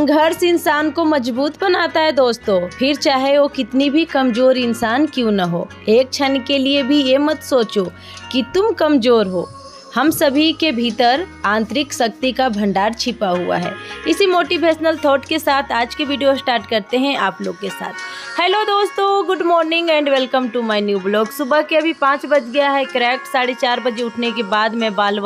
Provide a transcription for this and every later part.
संघर्ष इंसान को मजबूत बनाता है दोस्तों, फिर चाहे वो कितनी भी कमजोर इंसान क्यों न हो। एक क्षण के लिए भी ये मत सोचो कि तुम कमजोर हो। हम सभी के भीतर आंतरिक शक्ति का भंडार छिपा हुआ है। इसी मोटिवेशनल थॉट के साथ आज के वीडियो स्टार्ट करते हैं आप लोग के साथ। हेलो दोस्तों, good morning and welcome to my new blog. सुबह के अभी 5 बज गया है करेक्ट। 4:30 बजे उठने के बाद मैं बाल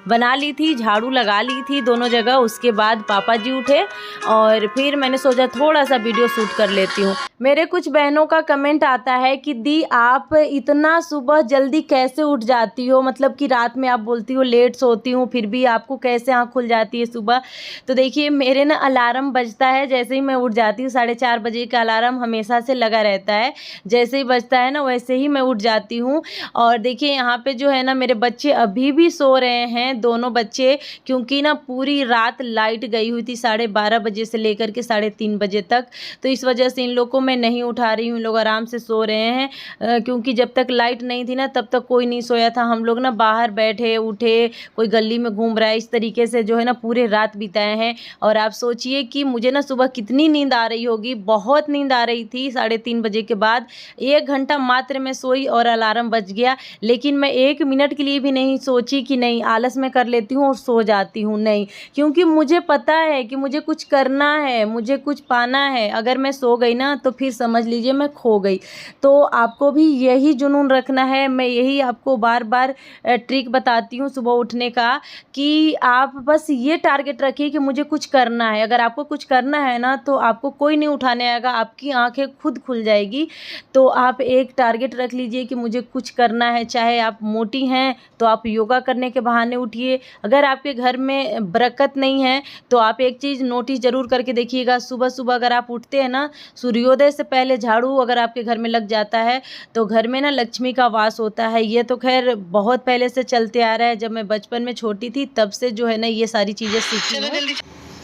बना ली थी, झाड़ू लगा ली थी दोनों जगह। उसके बाद पापा जी उठे और फिर मैंने सोचा थोड़ा सा वीडियो शूट कर लेती हूँ। मेरे कुछ बहनों का कमेंट आता है कि दी आप इतना सुबह जल्दी कैसे उठ जाती हो, मतलब कि रात में आप बोलती हो लेट सोती हूँ फिर भी आपको कैसे आँख खुल जाती है सुबह। तो देखिए मेरे ना अलार्म बजता है, जैसे ही मैं उठ जाती हूँ 4:30 बजे का अलार्म हमेशा से लगा रहता है। जैसे ही बजता है ना वैसे ही मैं उठ जाती हूँ। और देखिए यहाँ पे जो है ना मेरे बच्चे अभी भी सो रहे हैं, दोनों बच्चे, क्योंकि ना पूरी रात लाइट गई हुई थी 12:30 बजे से लेकर के 3:30 बजे तक। तो इस वजह से इन लोग को मैं नहीं उठा रही हूँ, इन लोग आराम से सो रहे हैं। क्योंकि जब तक लाइट नहीं थी ना तब तक कोई नहीं सोया था। हम लोग ना बाहर बैठे उठे, कोई गली में घूम रहा है, इस तरीके से जो है ना पूरे रात बिताए हैं। और आप सोचिए कि मुझे ना सुबह कितनी नींद आ रही होगी, बहुत नींद आ रही थी। 3:30 बजे के बाद 1 घंटा मात्र मैं सोई और अलार्म बज गया। लेकिन मैं 1 मिनट के लिए भी नहीं सोची कि नहीं आलस में कर लेती हूँ और सो जाती हूँ, नहीं। क्योंकि मुझे पता है कि मुझे कुछ करना है, मुझे कुछ पाना है। अगर मैं सो गई ना तो फिर समझ लीजिए मैं खो गई। तो आपको भी यही जुनून रखना है। मैं यही आपको बार बार ट्रिक बताती हूँ सुबह उठने का, कि आप बस ये टारगेट रखिए कि मुझे कुछ करना है। अगर आपको कुछ करना है ना तो आपको कोई नहीं उठाने आएगा, आपकी आंखें खुद खुल जाएगी। तो आप एक टारगेट रख लीजिए कि मुझे कुछ करना है। चाहे आप मोटी हैं तो आप योगा करने के बहाने उठिए। अगर आपके घर में बरकत नहीं है तो आप एक चीज़ नोटिस ज़रूर करके देखिएगा, सुबह सुबह अगर आप उठते हैं ना, सूर्योदय से पहले झाड़ू अगर आपके घर में लग जाता है तो घर में ना लक्ष्मी का वास होता है। ये तो खैर बहुत पहले से चलते आ रहा है, जब मैं बचपन में छोटी थी तब से जो है ना ये सारी चीज़ें सीखी हूँ।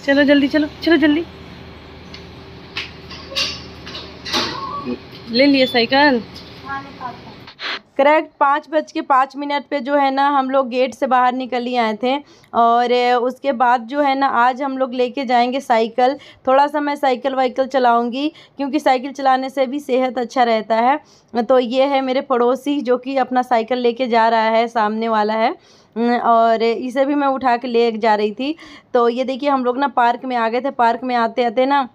चलो जल्दी, चलो जल्दी। ले लिए साइकिल। करेक्ट 5:05 पे जो है ना हम लोग गेट से बाहर निकल ही आए थे। और उसके बाद जो है ना आज हम लोग लेके जाएंगे साइकिल। थोड़ा सा मैं साइकिल वाइकिल चलाऊंगी, क्योंकि साइकिल चलाने से भी सेहत अच्छा रहता है। तो ये है मेरे पड़ोसी जो कि अपना साइकिल लेके जा रहा है, सामने वाला है। और इसे भी मैं उठा के ले जा रही थी। तो ये देखिए हम लोग ना पार्क में आ गए थे। पार्क में आते आते ना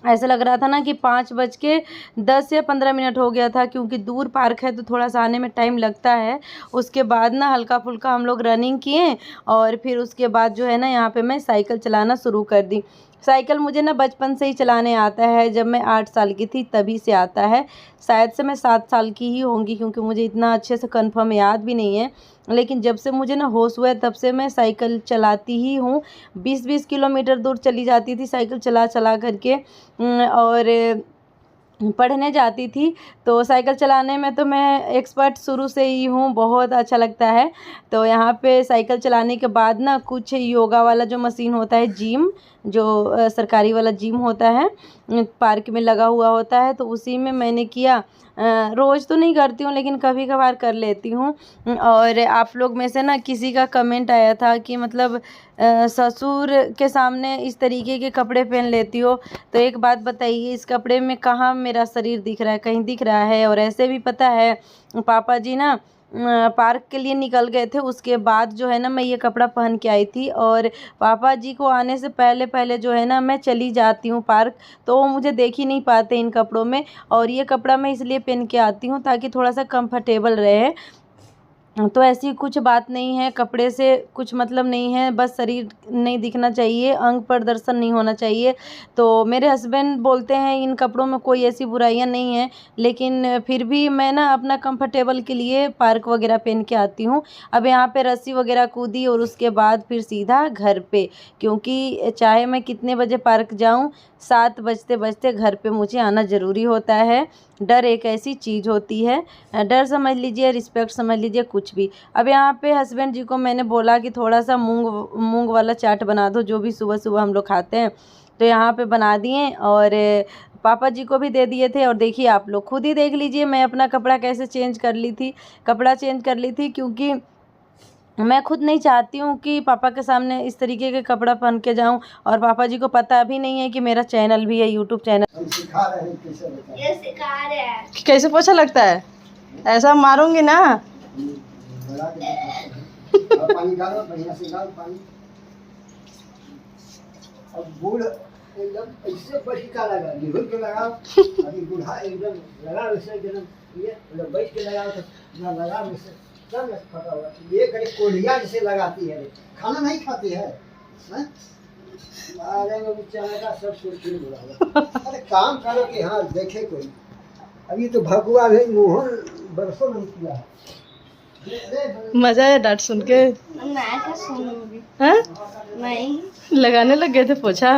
ऐसा लग रहा था ना कि 5:10 या 15 मिनट हो गया था, क्योंकि दूर पार्क है तो थोड़ा सा आने में टाइम लगता है। उसके बाद ना हल्का फुल्का हम लोग रनिंग किए और फिर उसके बाद जो है ना यहाँ पे मैं साइकिल चलाना शुरू कर दी। साइकिल मुझे ना बचपन से ही चलाने आता है, जब मैं 8 साल की थी तभी से आता है। शायद से मैं 7 साल की ही होंगी, क्योंकि मुझे इतना अच्छे से कंफर्म याद भी नहीं है। लेकिन जब से मुझे ना होश हुआ है तब से मैं साइकिल चलाती ही हूँ। 20-20 किलोमीटर दूर चली जाती थी साइकिल चला चला करके। और पढ़ने जाती थी। तो साइकिल चलाने में तो मैं एक्सपर्ट शुरू से ही हूँ, बहुत अच्छा लगता है। तो यहाँ पे साइकिल चलाने के बाद ना कुछ योगा वाला जो मशीन होता है, जिम जो सरकारी वाला जिम होता है, पार्क में लगा हुआ होता है, तो उसी में मैंने किया। रोज़ तो नहीं करती हूँ लेकिन कभी कभार कर लेती हूँ। और आप लोग में से ना किसी का कमेंट आया था कि मतलब ससुर के सामने इस तरीके के कपड़े पहन लेती हो। तो एक बात बताइए, इस कपड़े में कहाँ मेरा शरीर दिख रहा है? कहीं दिख रहा है? और ऐसे भी पता है पापा जी ना पार्क के लिए निकल गए थे, उसके बाद जो है ना मैं ये कपड़ा पहन के आई थी। और पापा जी को आने से पहले पहले जो है ना मैं चली जाती हूँ पार्क, तो वो मुझे देख ही नहीं पाते इन कपड़ों में। और ये कपड़ा मैं इसलिए पहन के आती हूँ ताकि थोड़ा सा कंफर्टेबल रहे। तो ऐसी कुछ बात नहीं है, कपड़े से कुछ मतलब नहीं है, बस शरीर नहीं दिखना चाहिए, अंग प्रदर्शन नहीं होना चाहिए। तो मेरे हस्बैंड बोलते हैं इन कपड़ों में कोई ऐसी बुराइयां नहीं है, लेकिन फिर भी मैं ना अपना कंफर्टेबल के लिए पार्क वगैरह पहन के आती हूँ। अब यहाँ पे रस्सी वगैरह कूदी और उसके बाद फिर सीधा घर पे, क्योंकि चाहे मैं कितने बजे पार्क जाऊँ, 7 बजते बजते घर पे मुझे आना ज़रूरी होता है। डर एक ऐसी चीज़ होती है, डर समझ लीजिए, रिस्पेक्ट समझ लीजिए, कुछ भी। अब यहाँ पे हस्बैंड जी को मैंने बोला कि थोड़ा सा मूंग वाला चाट बना दो, जो भी सुबह सुबह हम लोग खाते हैं। तो यहाँ पे बना दिए और पापा जी को भी दे दिए थे। और देखिए आप लोग खुद ही देख लीजिए मैं अपना कपड़ा कैसे चेंज कर ली थी। कपड़ा चेंज कर ली थी क्योंकि मैं खुद नहीं चाहती हूँ कि पापा के सामने इस तरीके के कपड़ा पहन के जाऊँ, और पापा जी को पता भी नहीं है कि मेरा चैनल भी है, यूट्यूब चैनल। हम सिखा रहे हैं कैसे होता है। ये सिखा रहे हैं। कैसे पोछा लगता है, ऐसा मारूंगी ना। लगा के दिखाते हैं। और पानी डालो, बढ़िया से डालो पानी। अब गुड़ एकदम ऐसे बड़का लगा, निहुर के लगाओ। अभी गुड़ा एकदम लगा वैसे एकदम ये मतलब बैठ के लगाओ तो ना लगा वैसे सब फटा हुआ। ये करे कोढ़िया जैसे लगाती है, खाना नहीं खाती है, हैं? अरे वो बेचारा का सब सोच के बुला। अरे काम करो कि हाँ देखे कोई। अभी तो भगवा है, मोहन बरसों नहीं किया है। मजा है डांट सुन के। मैं क्या सुनूंगी? हाँ? नहीं। लगाने लग गए थे पोछा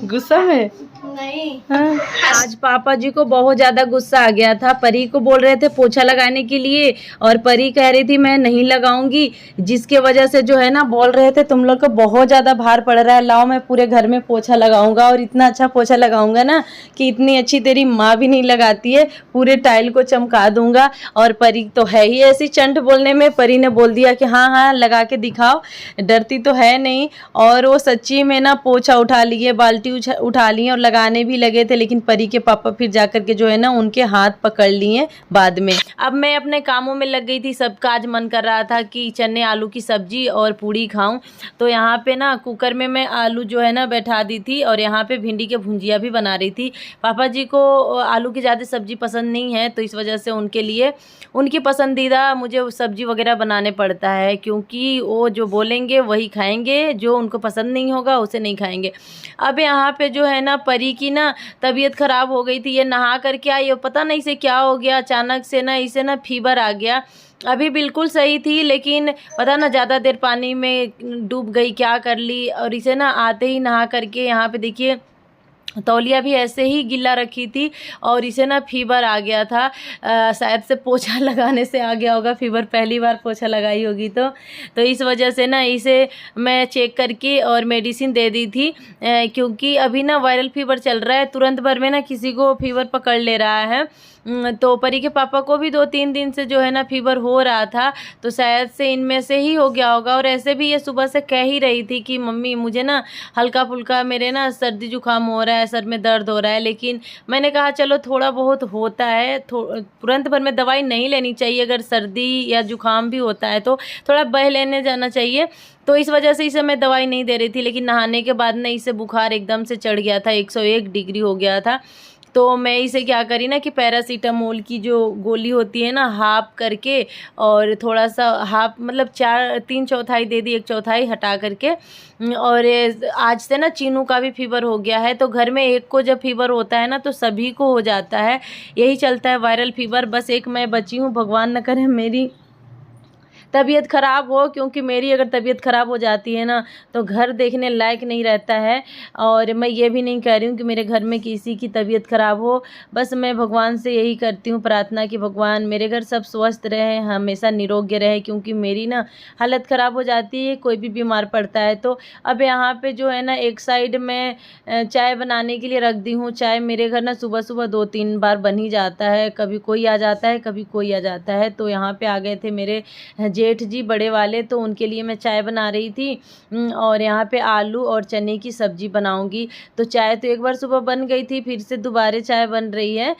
गुस्सा में। नहीं। हाँ? आज पापा जी को बहुत ज्यादा गुस्सा आ गया था। परी को बोल रहे थे पोछा लगाने के लिए, और परी कह रही थी मैं नहीं लगाऊंगी, जिसके वजह से जो है ना बोल रहे थे तुम लोग को बहुत ज्यादा भार पड़ रहा है, लाओ मैं पूरे घर में पोछा लगाऊंगा, और इतना अच्छा पोछा लगाऊंगा ना कि इतनी अच्छी तेरी माँ भी नहीं लगाती है, पूरे टाइल को चमका दूंगा। और परी तो है ही ऐसी चंट बोलने में, परी ने बोल दिया कि हाँ हाँ लगा के दिखाओ, डरती तो है नहीं। और वो सच्ची में ना पोछा उठा लिए, बाल्टी उठा लिए और लगाने भी लगे थे, लेकिन परी के पापा फिर जाकर के जो है ना उनके हाथ पकड़ लिए बाद में। अब मैं अपने कामों में लग गई थी, सबका आज मन कर रहा था कि चने आलू की सब्जी और पूड़ी खाऊं, तो यहाँ पे ना कुकर में मैं आलू जो है ना बैठा दी थी, और यहाँ पे भिंडी के भुंजिया भी बना रही थी। पापा जी को आलू की ज़्यादा सब्जी पसंद नहीं है, तो इस वजह से उनके लिए उनकी पसंदीदा मुझे सब्जी वगैरह बनाने पड़ता है, क्योंकि वो जो बोलेंगे वही खाएंगे, जो उनको पसंद नहीं होगा उसे नहीं खाएंगे। अब यहाँ पे जो है ना परी की ना तबीयत ख़राब हो गई थी, ये नहा करके आई, ये पता नहीं से क्या हो गया, अचानक से ना इसे ना फीवर आ गया। अभी बिल्कुल सही थी, लेकिन पता ना ज़्यादा देर पानी में डूब गई, क्या कर ली, और इसे ना आते ही नहा करके यहाँ पे देखिए तौलिया भी ऐसे ही गिल्ला रखी थी, और इसे ना फीवर आ गया था। शायद से पोछा लगाने से आ गया होगा फीवर, पहली बार पोछा लगाई होगी तो इस वजह से ना इसे मैं चेक करके और मेडिसिन दे दी थी, क्योंकि अभी ना वायरल फीवर चल रहा है, तुरंत भर में ना किसी को फीवर पकड़ ले रहा है। तो परी के पापा को भी 2-3 दिन से जो है ना फीवर हो रहा था, तो शायद से इनमें से ही हो गया होगा। और ऐसे भी ये सुबह से कह ही रही थी कि मम्मी मुझे ना हल्का फुल्का मेरे ना सर्दी जुकाम हो रहा है, सर में दर्द हो रहा है, लेकिन मैंने कहा चलो थोड़ा बहुत होता है, तुरंत भर में दवाई नहीं लेनी चाहिए, अगर सर्दी या जुकाम भी होता है तो थोड़ा बह लेने जाना चाहिए। तो इस वजह से इसे मैं दवाई नहीं दे रही थी, लेकिन नहाने के बाद ना इसे बुखार एकदम से चढ़ गया था, 101 डिग्री हो गया था। तो मैं इसे क्या करी ना कि पैरासीटामोल की जो गोली होती है ना हाफ करके, और थोड़ा सा हाफ मतलब 3/4 दे दी, 1/4 हटा करके। और आज से ना चीनू का भी फीवर हो गया है, तो घर में एक को जब फीवर होता है ना तो सभी को हो जाता है, यही चलता है वायरल फीवर। बस एक मैं बची हूँ, भगवान न करे मेरी तबीयत ख़राब हो, क्योंकि मेरी अगर तबीयत ख़राब हो जाती है ना तो घर देखने लायक नहीं रहता है। और मैं ये भी नहीं कह रही हूँ कि मेरे घर में किसी की तबीयत ख़राब हो, बस मैं भगवान से यही करती हूँ प्रार्थना कि भगवान मेरे घर सब स्वस्थ रहे, हमेशा निरोग्य रहे, क्योंकि मेरी ना हालत ख़राब हो जाती है, कोई भी बीमार पड़ता है। तो अब यहाँ पे जो है ना एक साइड में चाय बनाने के लिए रख दी हूँ। चाय मेरे घर ना सुबह सुबह 2-3 बार बन ही जाता है, कभी कोई आ जाता है कभी कोई आ जाता है। तो यहाँ पे आ गए थे मेरे जेठ जी बड़े वाले, तो उनके लिए मैं चाय बना रही थी, और यहाँ पे आलू और चने की सब्जी बनाऊंगी। तो चाय तो एक बार सुबह बन गई थी, फिर से दोबारा चाय बन रही है।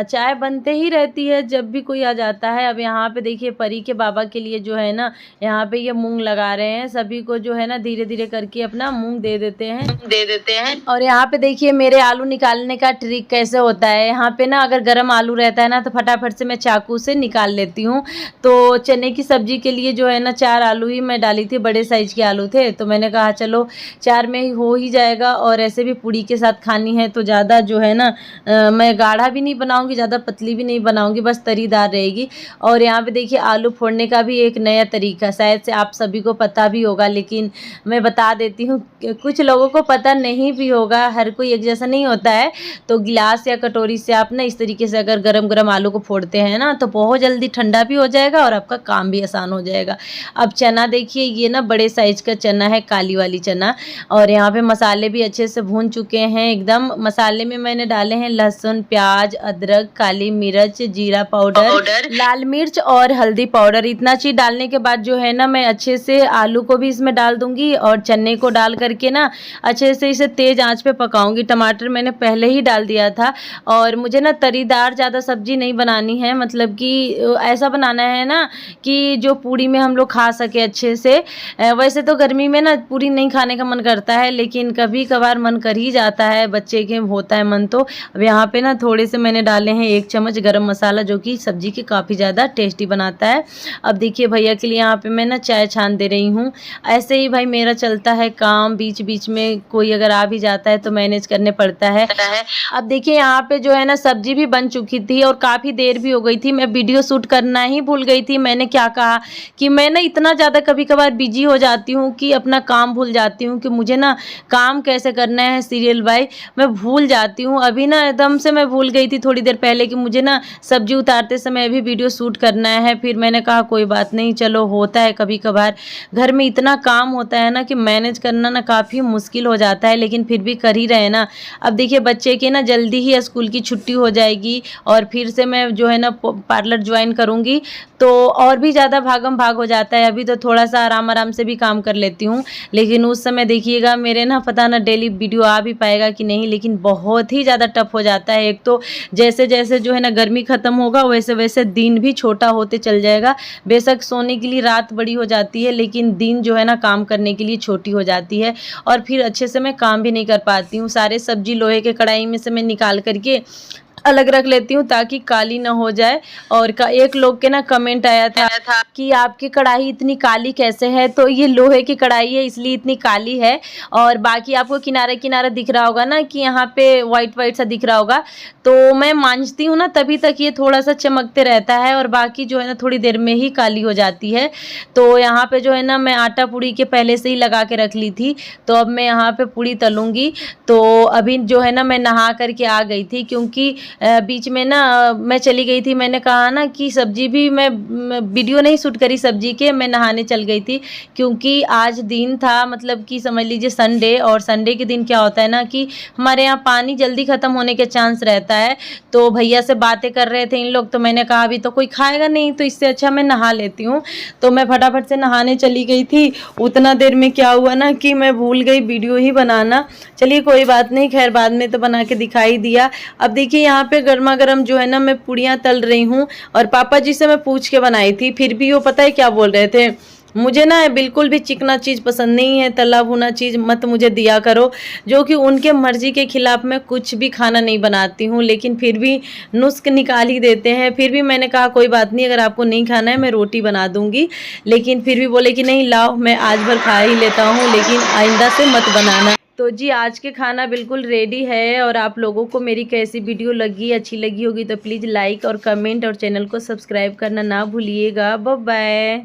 चाय बनते ही रहती है जब भी कोई आ जाता है। अब यहाँ पे देखिए परी के बाबा के लिए जो है ना यहाँ पे ये मूंग लगा रहे हैं, सभी को जो है ना धीरे धीरे करके अपना मूंग दे देते हैं। और यहाँ पे देखिए मेरे आलू निकालने का ट्रिक कैसे होता है। यहाँ पे ना अगर गर्म आलू रहता है ना तो फटाफट से मैं चाकू से निकाल लेती हूँ। तो चने की सब्जी के लिए जो है ना 4 आलू ही मैं डाली थी, बड़े साइज के आलू थे, तो मैंने कहा चलो 4 में ही हो ही जाएगा। और ऐसे भी पूड़ी के साथ खानी है तो ज़्यादा जो है ना मैं गाढ़ा भी नहीं बनाऊंगी, ज़्यादा पतली भी नहीं बनाऊंगी, बस तरीदार रहेगी। और यहाँ पे देखिए आलू फोड़ने का भी एक नया तरीका शायद से आप सभी को पता भी होगा, लेकिन मैं बता देती हूँ, कुछ लोगों को पता नहीं भी होगा, हर कोई एक जैसा नहीं होता है। तो गिलास या कटोरी से आप ना इस तरीके से अगर गरम गरम आलू को फोड़ते हैं ना तो बहुत जल्दी ठंडा भी हो जाएगा और आपका काम भी आसान नुकसान हो जाएगा। अब चना देखिए, ये ना बड़े साइज का चना है, काली वाली चना। और यहाँ पे मसाले भी अच्छे से भून चुके हैं एकदम। मसाले में मैंने डाले हैं लहसुन, प्याज, अदरक, काली मिर्च, जीरा पाउडर, लाल मिर्च और हल्दी पाउडर। इतना चीज़ डालने के बाद जो है ना मैं अच्छे से आलू को भी इसमें डाल दूंगी और चने को डाल करके ना अच्छे से इसे तेज़ आंच पे पकाऊंगी। टमाटर मैंने पहले ही डाल दिया था। और मुझे ना तरीदार ज़्यादा सब्जी नहीं बनानी है, मतलब कि ऐसा बनाना है ना कि जो पूड़ी में हम लोग खा सके अच्छे से। वैसे तो गर्मी में ना पूड़ी नहीं खाने का मन करता है, लेकिन कभी कभार मन कर ही जाता है, बच्चे के होता है मन। तो अब यहाँ पे ना थोड़े से मैंने डाले हैं 1 चम्मच गरम मसाला, जो कि सब्जी के काफ़ी ज़्यादा टेस्टी बनाता है। अब देखिए भैया के लिए यहाँ पे मैं ना चाय छान दे रही हूँ। ऐसे ही भाई मेरा चलता है काम, बीच बीच में कोई अगर आ भी जाता है तो मैनेज करने पड़ता है। अब देखिए यहाँ पे जो है ना सब्जी भी बन चुकी थी और काफ़ी देर भी हो गई थी। मैं वीडियो शूट करना ही भूल गई थी। मैंने क्या कहा कि मैं ना इतना ज़्यादा कभी कभार बिजी हो जाती हूँ कि अपना काम भूल जाती हूँ कि मुझे ना काम कैसे करना है सीरियल बाय, मैं भूल जाती हूँ। अभी ना एकदम से मैं भूल गई थी थोड़ी देर पहले कि मुझे ना सब्जी उतारते समय भी वीडियो शूट करना है। फिर मैंने कहा कोई बात नहीं, चलो होता है कभी कभार, घर में इतना काम होता है ना कि मैनेज करना ना काफ़ी मुश्किल हो जाता है, लेकिन फिर भी कर ही रहे ना। अब देखिए बच्चे के ना जल्दी ही स्कूल की छुट्टी हो जाएगी और फिर से मैं जो है ना पार्लर ज्वाइन करूँगी, तो और भी ज़्यादा भागम भाग हो जाता है। अभी तो थोड़ा सा आराम आराम से भी काम कर लेती हूँ, लेकिन उस समय देखिएगा मेरे ना पता ना डेली वीडियो आ भी पाएगा कि नहीं, लेकिन बहुत ही ज़्यादा टफ हो जाता है। एक तो जैसे जैसे जो है ना गर्मी ख़त्म होगा वैसे वैसे दिन भी छोटा होते चल जाएगा। बेशक सोने के लिए रात बड़ी हो जाती है, लेकिन दिन जो है ना काम करने के लिए छोटी हो जाती है और फिर अच्छे से मैं काम भी नहीं कर पाती हूँ। सारे सब्जी लोहे के कढ़ाई में से मैं निकाल करके अलग रख लेती हूँ ताकि काली ना हो जाए। और एक लोग के ना कमेंट आया था कि आपकी कढ़ाई इतनी काली कैसे है, तो ये लोहे की कढ़ाई है इसलिए इतनी काली है। और बाकी आपको किनारे किनारे दिख रहा होगा ना कि यहाँ पे वाइट वाइट सा दिख रहा होगा, तो मैं मांजती हूँ ना तभी तक ये थोड़ा सा चमकते रहता है और बाकी जो है ना थोड़ी देर में ही काली हो जाती है। तो यहाँ पे जो है ना मैं आटा पूड़ी के पहले से ही लगा के रख ली थी, तो अब मैं यहाँ पे पूड़ी तलूँगी। तो अभी जो है ना मैं नहा करके आ गई थी, क्योंकि बीच में ना मैं चली गई थी। मैंने कहा ना कि सब्जी भी मैं वीडियो नहीं शूट करी सब्जी के, मैं नहाने चल गई थी क्योंकि आज दिन था, मतलब कि समझ लीजिए संडे। और संडे के दिन क्या होता है ना कि हमारे यहाँ पानी जल्दी ख़त्म होने के चांस रहता है। तो भैया से बातें कर रहे थे इन लोग, तो मैंने कहा अभी तो कोई खाएगा नहीं, तो इससे अच्छा मैं नहा लेती हूँ। तो मैं फटाफट से नहाने चली गई थी। उतना देर में क्या हुआ ना कि मैं भूल गई वीडियो ही बनाना। चलिए कोई बात नहीं, खैर बाद में तो बना के दिखाई दिया। अब देखिए यहाँ पे गर्मा गर्म जो है ना मैं पूड़ियाँ तल रही हूँ और पापा जी से मैं पूछ के बनाई थी, फिर भी वो पता है क्या बोल रहे थे, मुझे ना बिल्कुल भी चिकना चीज़ पसंद नहीं है, तला भुना चीज़ मत मुझे दिया करो। जो कि उनके मर्जी के खिलाफ मैं कुछ भी खाना नहीं बनाती हूँ, लेकिन फिर भी नुस्ख निकाल ही देते हैं। फिर भी मैंने कहा कोई बात नहीं, अगर आपको नहीं खाना है मैं रोटी बना दूँगी, लेकिन फिर भी बोले कि नहीं लाओ मैं आज भर खा ही लेता हूँ, लेकिन आइंदा से मत बनाना। तो जी आज के खाना बिल्कुल रेडी है। और आप लोगों को मेरी कैसी वीडियो लगी, अच्छी लगी होगी तो प्लीज़ लाइक और कमेंट और चैनल को सब्सक्राइब करना ना भूलिएगा। Bye bye.